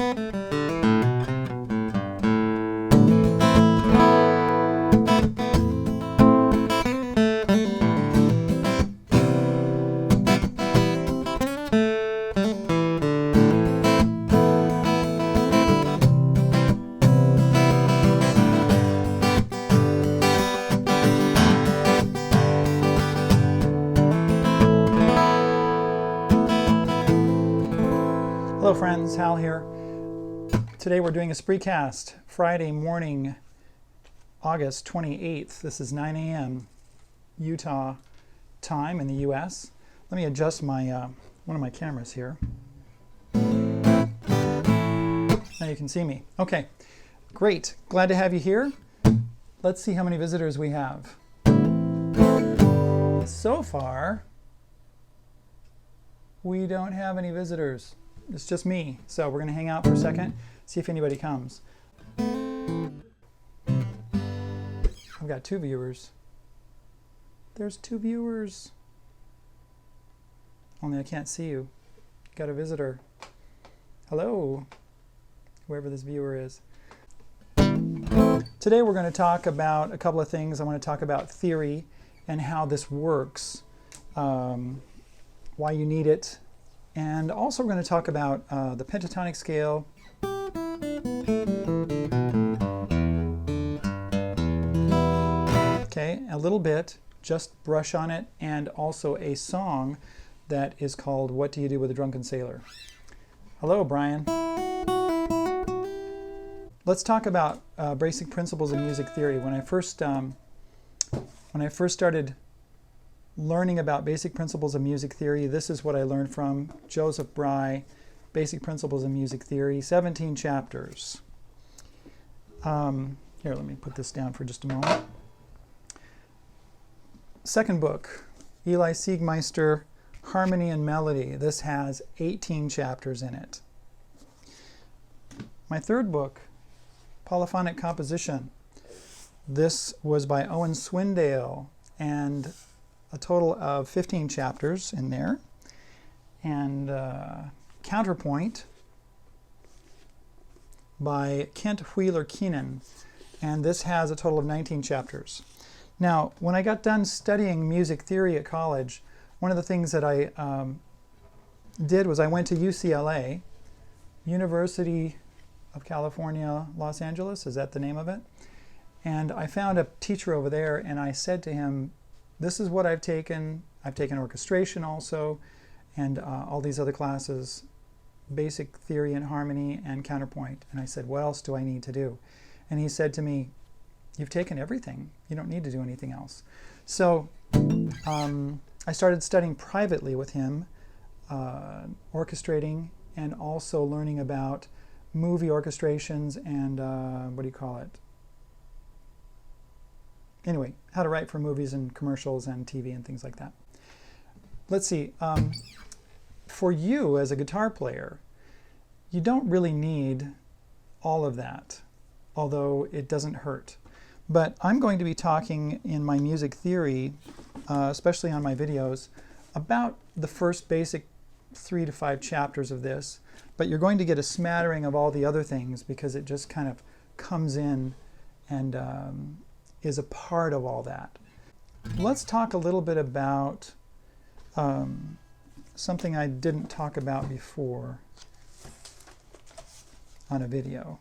Hello friends, Hal here. Today we're doing a spreecast, Friday morning, August 28th. This is 9 a.m. Utah time in the US. Let me adjust my one of my cameras here. Now you can see me. Okay, great. Glad to have you here. Let's see how many visitors we have. So far, we don't have any visitors. It's just me, so we're going to hang out for a second, see if anybody comes. I've got 2 viewers. There's 2 viewers. Only I can't see you. Got a visitor. Hello, whoever this viewer is. Today we're going to talk about a couple of things. I want to talk about theory and how this works, why you need it. And also we're going to talk about the pentatonic scale, okay, a little bit, just brush on it, and also a song that is called What Do You Do with a Drunken Sailor? Hello, Brian. Let's talk about basic principles of music theory. When I first started learning about basic principles of music theory, this is what I learned from Joseph Bry, Basic Principles of Music Theory, 17 chapters. Here, let me put this down for just a moment. Second book, Eli Siegmeister, Harmony and Melody. This has 18 chapters in it. My third book, Polyphonic Composition. This was by Owen Swindale, and a total of 15 chapters in there. And Counterpoint by Kent Wheeler Keenan, and this has a total of 19 chapters. Now, when I got done studying music theory at college, one of the things that I did was I went to UCLA, University of California, Los Angeles, is that the name of it? And I found a teacher over there, and I said to him, this is what I've taken. I've taken orchestration also, and all these other classes, basic theory and harmony and counterpoint. And I said, what else do I need to do? And he said to me, you've taken everything. You don't need to do anything else. So I started studying privately with him, orchestrating, and also learning about movie orchestrations and what do you call it? Anyway, how to write for movies and commercials and TV and things like that. Let's see. For you as a guitar player, you don't really need all of that, although it doesn't hurt. But I'm going to be talking in my music theory, especially on my videos, about the first basic 3 to 5 chapters of this. But you're going to get a smattering of all the other things because it just kind of comes in and is a part of all that. Let's talk a little bit about something I didn't talk about before on a video.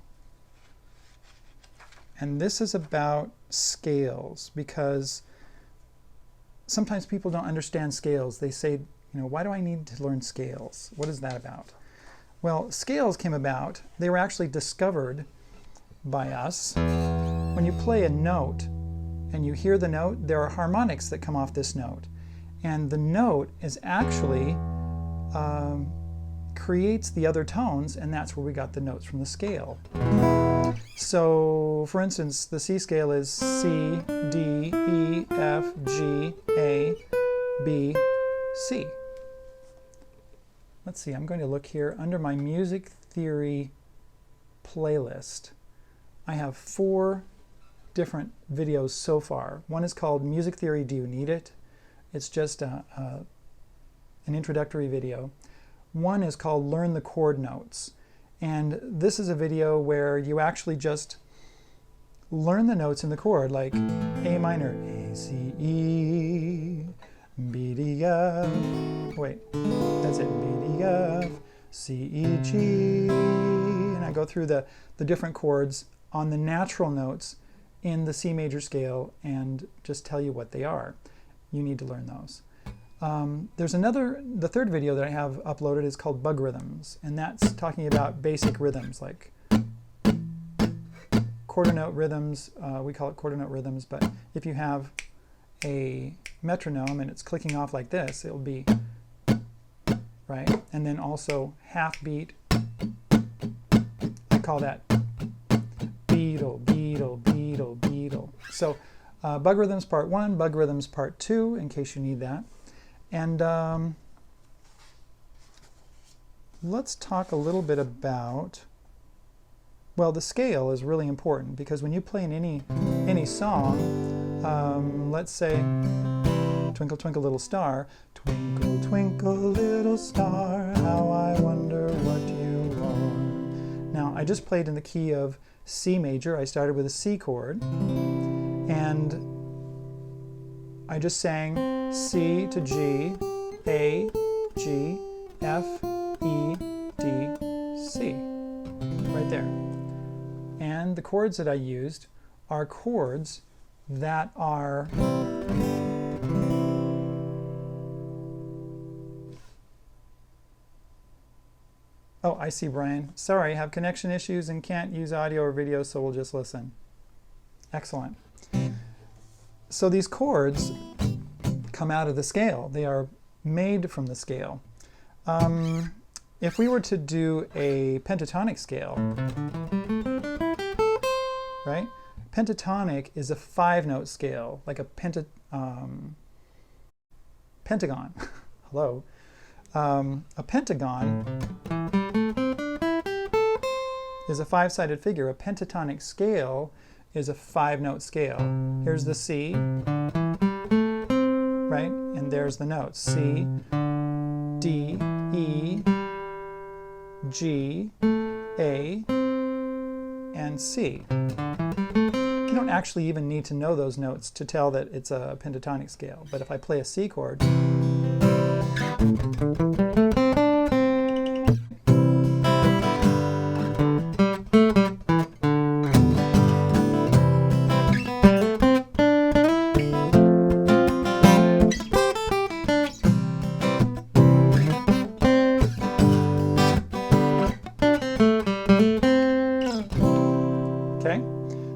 And this is about scales, because sometimes people don't understand scales. They say, you know, why do I need to learn scales? What is that about? Well, scales came about, they were actually discovered by us. When you play a note and you hear the note, there are harmonics that come off this note. And the note is actually creates the other tones, and that's where we got the notes from the scale. So, for instance, the C scale is C, D, E, F, G, A, B, C. Let's see, I'm going to look here under my music theory playlist. I have 4 different videos so far. One is called Music Theory, Do You Need It? It's just an introductory video. One is called Learn the Chord Notes. And this is a video where you actually just learn the notes in the chord, like A minor, A, C, E, B, D, F, wait, that's it, B, D, F, C, E, G, and I go through the different chords on the natural notes in the C major scale and just tell you what they are. You need to learn those. There's the third video that I have uploaded is called Bug Rhythms, and that's talking about basic rhythms like quarter note rhythms. We call it quarter note rhythms, but if you have a metronome and it's clicking off like this, it'll be, right? And then also half beat, I call that beetle, beetle, beetle, beetle. So Bug Rhythms Part 1, Bug Rhythms Part 2, in case you need that. And let's talk a little bit about, well, the scale is really important because when you play in any song, let's say Twinkle Twinkle Little Star, twinkle twinkle little star, how I wonder what you are. Now I just played in the key of C major. I started with a C chord and I just sang C to G, A, G, F, E, D, C, right there. And the chords that I used are chords that are oh, I see, Brian. Sorry, I have connection issues and can't use audio or video, so we'll just listen. Excellent. So these chords come out of the scale. They are made from the scale. If we were to do a pentatonic scale, right? Pentatonic is a 5-note scale, like a pentagon. Hello. A pentagon is a 5-sided figure. A pentatonic scale is a 5-note scale. Here's the C, right? And there's the notes. C, D, E, G, A, and C. You don't actually even need to know those notes to tell that it's a pentatonic scale. But if I play a C chord,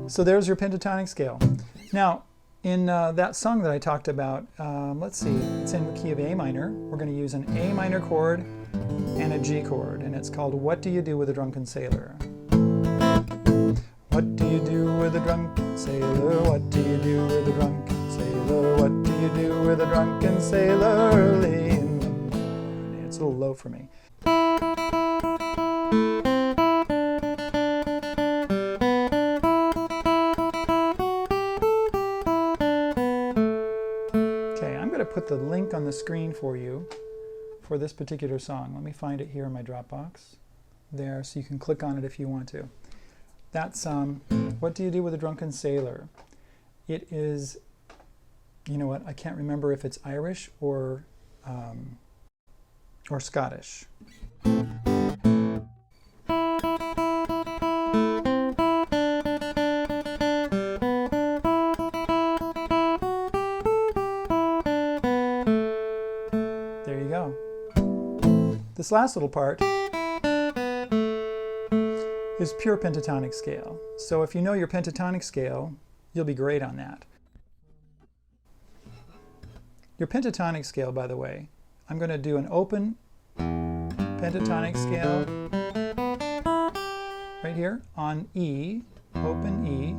so there's your pentatonic scale. Now, in that song that I talked about, let's see, it's in the key of A minor. We're going to use an A minor chord and a G chord, and it's called What Do You Do with a Drunken Sailor? What do you do with a drunken sailor? What do you do with a drunken sailor? What do you do with a drunken sailor early in the morning? It's a little low for me. Put the link on the screen for you for this particular song. Let me find it here in my Dropbox. There, so you can click on it if you want to. That's What Do You Do with a Drunken Sailor? It is, you know what, I can't remember if it's Irish or Scottish. This last little part is pure pentatonic scale. So if you know your pentatonic scale, you'll be great on that. Your pentatonic scale, by the way, I'm going to do an open pentatonic scale right here on E, open E,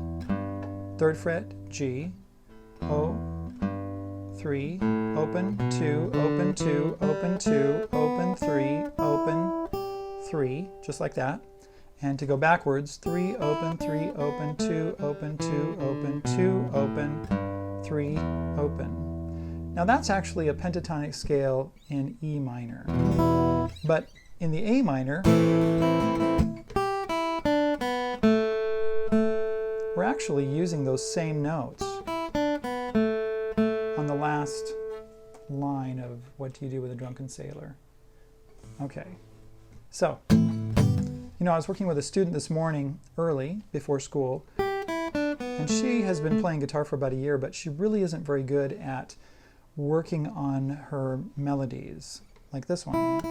3rd fret, G, O, 3, open 2, open 2, open 2, open 3, open 3, just like that. And to go backwards, 3, open 2, open 2, open 2, open 3, open. Now that's actually a pentatonic scale in E minor. But in the A minor, actually using those same notes on the last line of What Do You Do with a Drunken Sailor? Okay, so, I was working with a student this morning early before school, and she has been playing guitar for about a year, but she really isn't very good at working on her melodies, like this one.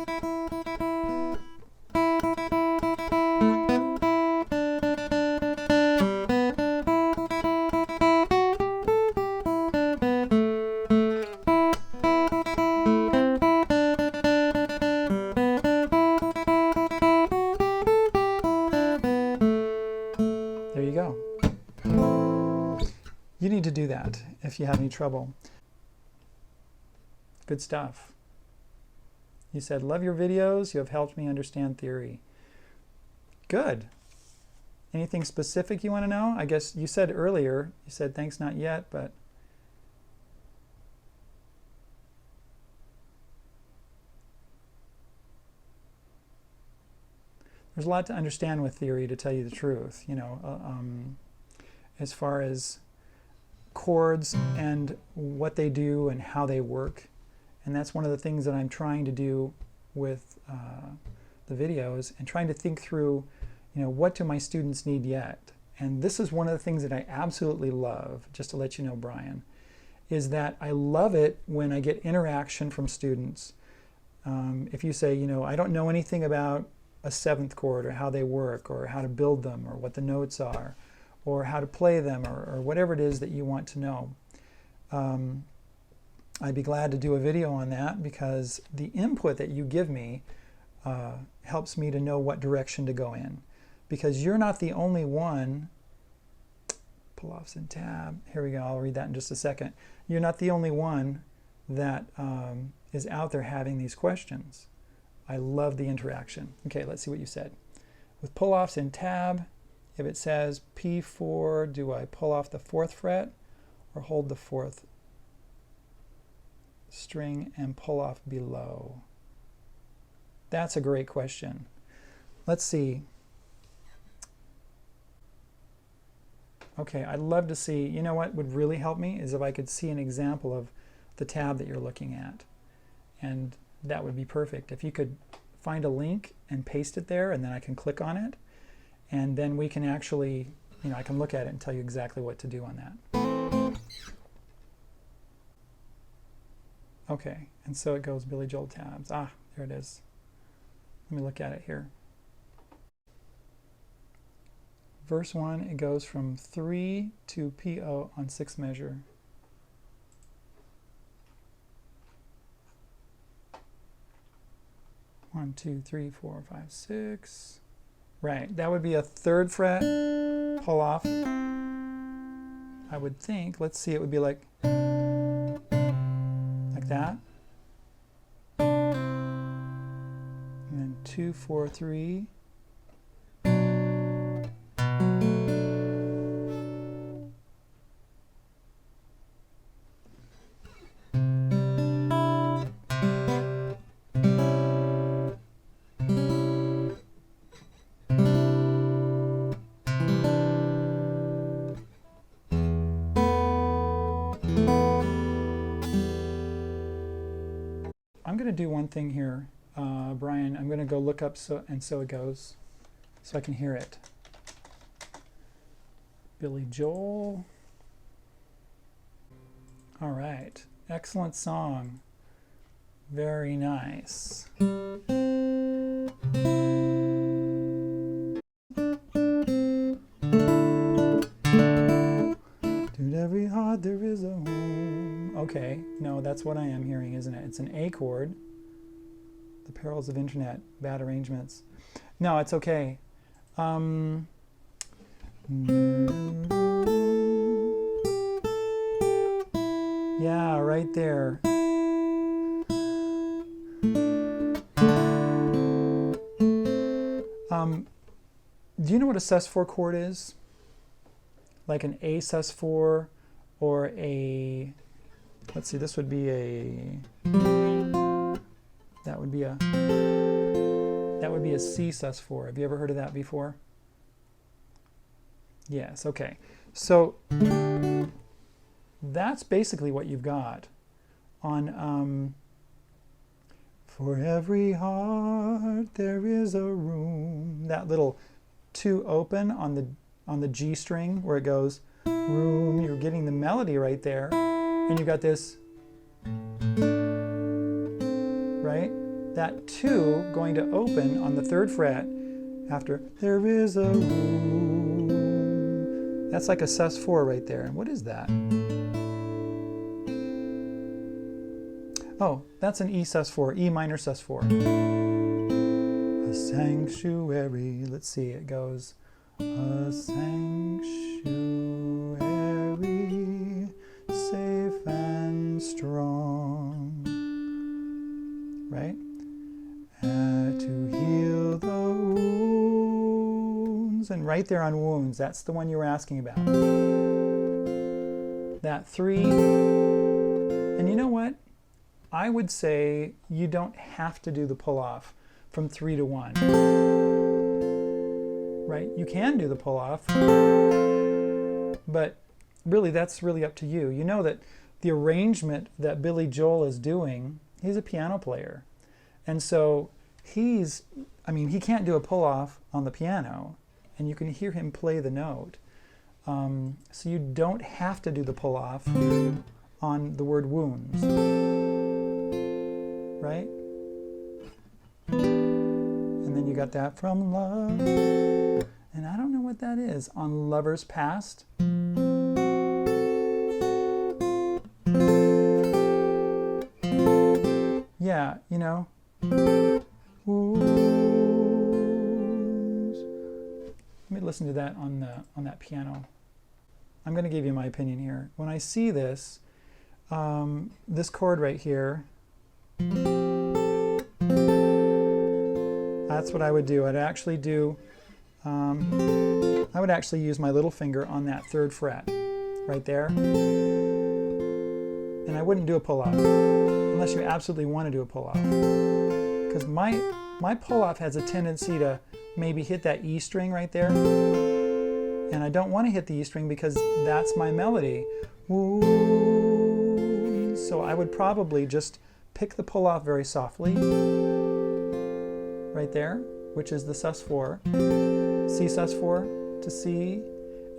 There you go. You need to do that if you have any trouble. Good stuff. You said, love your videos. You have helped me understand theory. Good. Anything specific you want to know? I guess you said earlier, you said thanks not yet, but there's a lot to understand with theory, to tell you the truth, as far as chords and what they do and how they work. And that's one of the things that I'm trying to do with the videos, and trying to think through, what do my students need yet? And this is one of the things that I absolutely love, just to let you know, Brian, is that I love it when I get interaction from students. If you say, I don't know anything about a seventh chord, or how they work, or how to build them, or what the notes are, or how to play them, or whatever it is that you want to know. I'd be glad to do a video on that, because the input that you give me helps me to know what direction to go in. Because you're not the only one, pull-offs and tab, here we go, I'll read that in just a second. You're not the only one that is out there having these questions. I love the interaction. Okay, let's see what you said. With pull-offs and tab, if it says P4, do I pull off the 4th fret or hold the 4th string and pull off below? That's a great question. Let's see. Okay, I'd love to see, what would really help me is if I could see an example of the tab that you're looking at. And that would be perfect. If you could find a link and paste it there, and then I can click on it, and then we can actually, I can look at it and tell you exactly what to do on that. Okay, and so it goes Billy Joel tabs. Ah, there it is. Let me look at it here. Verse 1, it goes from 3 to PO on 6th measure. One, 2, 3, 4, 5, 6. Right, that would be a 3rd fret pull off. I would think, let's see, it would be like that. And then 2, 4, 3. I'm going to do one thing here, Brian. I'm going to go look up so it goes, so I can hear it. Billy Joel. All right, excellent song. Very nice. To every heart there is a home. Okay, no, that's what I am hearing, isn't it? It's an A chord. The perils of internet, bad arrangements. No, it's okay. Yeah, right there. Do you know what a sus4 chord is? Like an A sus4 or a, let's see, this would be a, that would be a C sus4. Have you ever heard of that before? Yes, okay. So that's basically what you've got on for every heart there is a room. That little 2 open on the G string where it goes room. You're getting the melody right there, and you've got this, right? That 2 going to open on the 3rd fret after there is a room. That's like a sus4 right there. And what is that? Oh, that's an E sus4, E minor sus4. A sanctuary, let's see, it goes a sanctuary, safe and strong, right? To heal the wounds, and right there on wounds, that's the one you were asking about. That 3, and you know what? I would say you don't have to do the pull-off from 3 to 1. Right? You can do the pull-off, but really that's really up to you. You know that the arrangement that Billy Joel is doing, he's a piano player. And so he can't do a pull-off on the piano, and you can hear him play the note. So you don't have to do the pull-off on the word wounds. Right? And then you got that from love. And I don't know what that is. On Lovers Past. Yeah, you know. Wounds. Let me listen to that on that piano. I'm going to give you my opinion here. When I see this, this chord right here, that's what I would do. I'd actually do, I would actually use my little finger on that 3rd fret, right there. And I wouldn't do a pull-off, unless you absolutely want to do a pull-off. Because my pull-off has a tendency to maybe hit that E string right there. And I don't want to hit the E string because that's my melody. So I would probably just pick the pull-off very softly, right there, which is the sus4, C sus4 to C,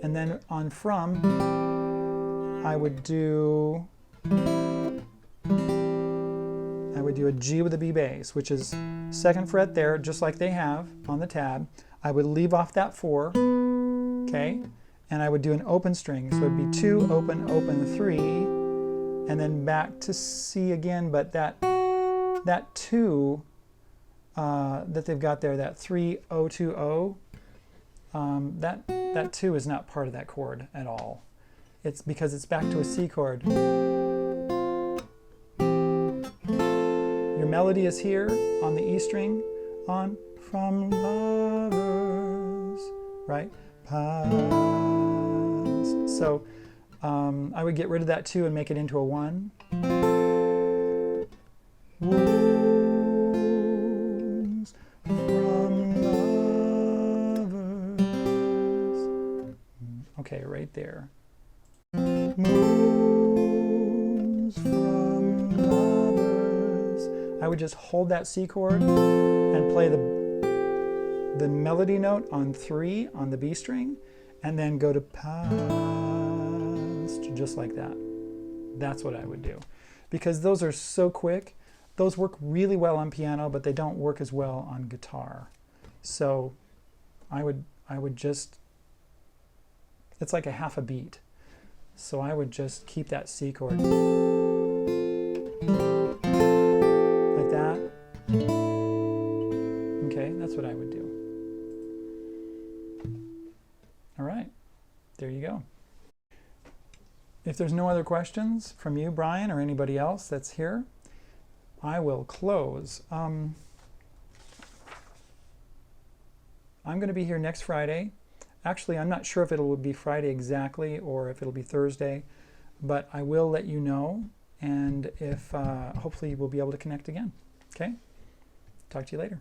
and then on from, I would do a G with a B bass, which is 2nd fret there, just like they have on the tab. I would leave off that 4, okay, and I would do an open string, so it'd be 2, open, open, 3, and then back to C again, but that 2 that they've got there, that 3-0-2-0, that 2 is not part of that chord at all. It's because it's back to a C chord. Your melody is here on the E string, on from lovers, right? Past. So I would get rid of that 2 and make it into a 1. Wounds from lovers. Okay, right there. Moons from lovers. I would just hold that C chord and play the melody note on 3 on the B string, and then go to past, just like that. That's what I would do. Because those are so quick. Those work really well on piano, but they don't work as well on guitar. So I would just, it's like a half a beat. So I would just keep that C chord like that. Okay, that's what I would do. All right, there you go. If there's no other questions from you, Brian, or anybody else that's here, I will close. I'm going to be here next Friday. Actually, I'm not sure if it will be Friday exactly or if it'll be Thursday, but I will let you know, and if hopefully we'll be able to connect again. Okay? Talk to you later.